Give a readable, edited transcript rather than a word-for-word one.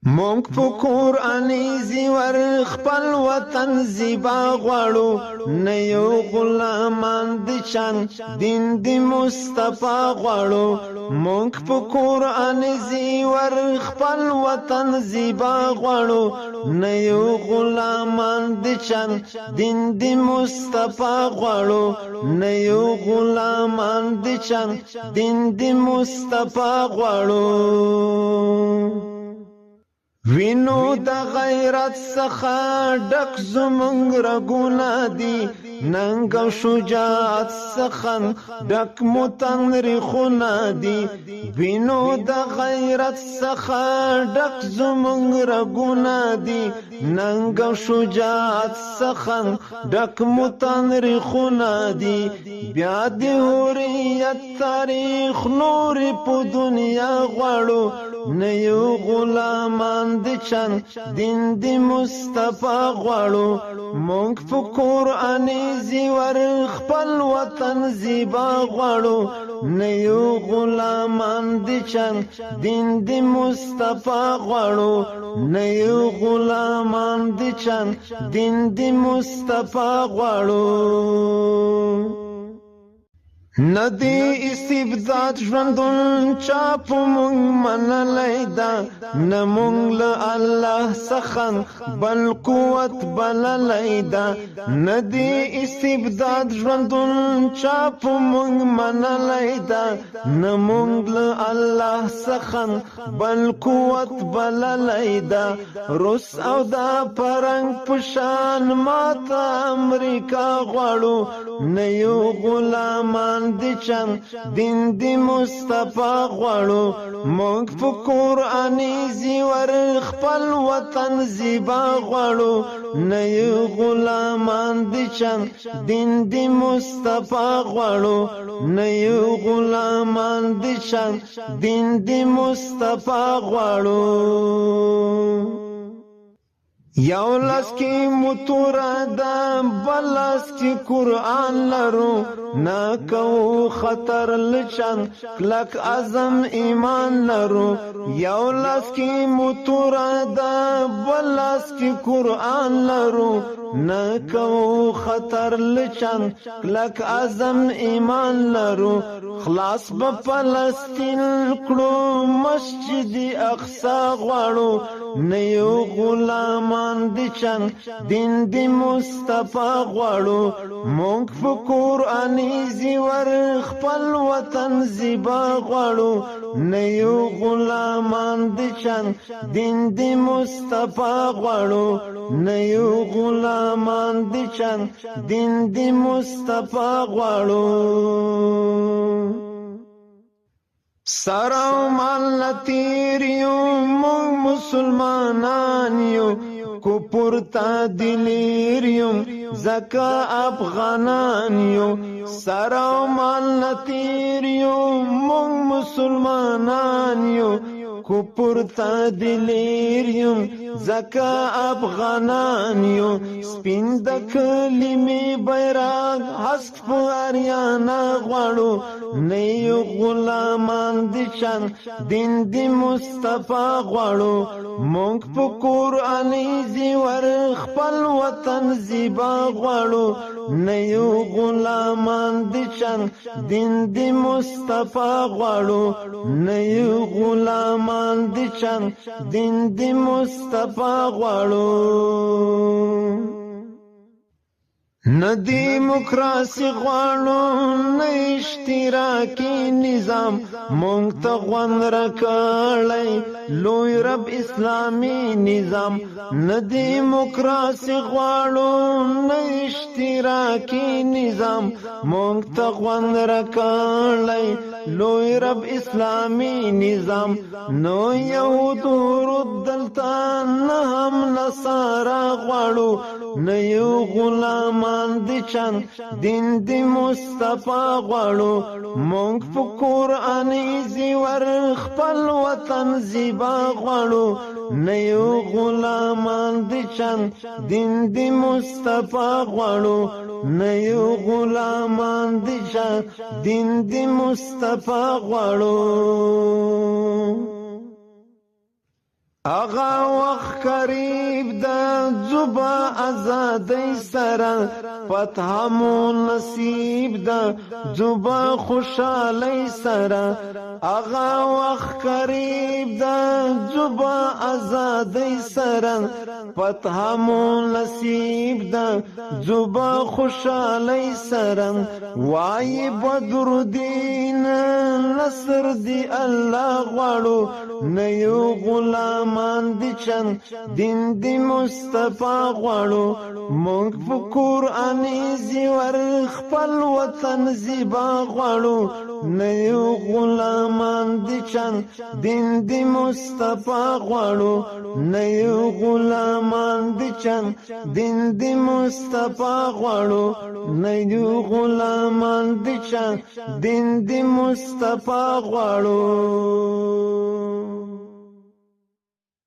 مونږ په قرآني زیور خپل وطن زیبا غواړو نه یو غلامان د چان دین د مصطفی غواړو مونږ په قرآني زیور خپل وطن زیبا غواړو نه یو غلامان د چان دین د مصطفی غواړو نه یو غلامان د چان دین د مصطفی غواړو وینو د غیرت څخه ډک زمونږ رګونه دي ننګ او شجاعت څخه ډک مو تاریخونه دي وینو د غیرت څخه ډک زمونږ رګونه دي ننګ او شجاعت څخه ډک مو تاریخونه دي بیا د هوریت تاریخ نور په دنیا غواړو نه یو غلامان د چان دین د مصطفی غواړو مونږ په قرآني زیور خپل وطن زیبا غواړو نه یو غلامان د چان دین د مصطفی غواړو نه یو غلامان د چان دین د مصطفی غواړو ندی استبداد ژوندون چا په مونږ منلی ده نه مونږ له الله څخه بل قوت بللی ده ندی استبداد ژوندون چا په مونږ منلی ده نه مونږ له الله څخه بل قوت بللی ده روس او دا پرنګ په شان ماته امریکا غواړو نه یو غلامان د چان دین د مصطفی غواړو مونږ په قرآني زیور خپل وطن زیبا غواړو نه یو غلامان د چان دین د مصطفی غواړو نه یو غلامان د چان دین د مصطفی غواړو یو لاس کې متوره ده بل لاس کې قرآن لرو نه کوو خطر لچان کلک عزم ایمان لرو یو لاس کې متوره ده بل لاس کې قرآن لرو نه کوو خطر لچان کلک عزم ایمان لرو خلاص به فلسطین کړو مسجد اقصی غواړو نه یو غلامان د چان دین د مصطفی غواړو مونږ په قرآني زیور خپل وطن زیبا غواړو نه یو غلامان د چان دین د مصطفی غواړو نه یو غلامان د چان دین د مصطفی غواړو سراو مال تیریو مونږ مسلمانان یو کفر تا دلیریوم زکا افغانان یو سراو مال تیریو مونږ مسلمانان یو کفر تا دلیریوم زکا افغانان یو سپین د کلمې بیرغ هسک په اریانا غواړو نه یو غلامان د چان دین د مصطفی غواړو مونږ په قرآني زیور خپل وطن زیبا غواړو نه یو غلامان د چان دین د مصطفی غواړو نه یو غلامان د چان دین د مصطفی غواړو نه دیموکراسي غواړو نه اشتراکي نظام مونږ ته غوند راکړی لوی رب اسلامي نظام نه دیموکراسي غواړو نه اشتراکي نظام مونږ ته غوند راکړی لوی رب اسلامي نظام نو یهودو دلته نه هم نصارا غواړو نه یو غلامان د چان دین د مصطفی غواړو مونږ په قرآني زیور خپل وطن زیبا غواړو نه یو غلامان د چان دین د مصطفی غواړو نه یو غلامان د چان دین د مصطفی غواړو اغا وخت قریب دا زبا ازادی سره فتح مو نصیب دا زبا خوشالی سره اغا وخت قریب دا زبا ازادی سره فتح مو نصیب دا زبا خوشالی سره وای بدر دین نصر دی الله غواړو نیو غلامان دی چند دین دی مصطفی غواړو مونږ په قرآني زیور خپل وطن زیبا غواړو نیو غلامان دی چند دین دی مصطفی غواړو نیو غلامان دی چند دین دی مصطفی غواړو نیو غلامان دی چند دین دی مصطفی غواړو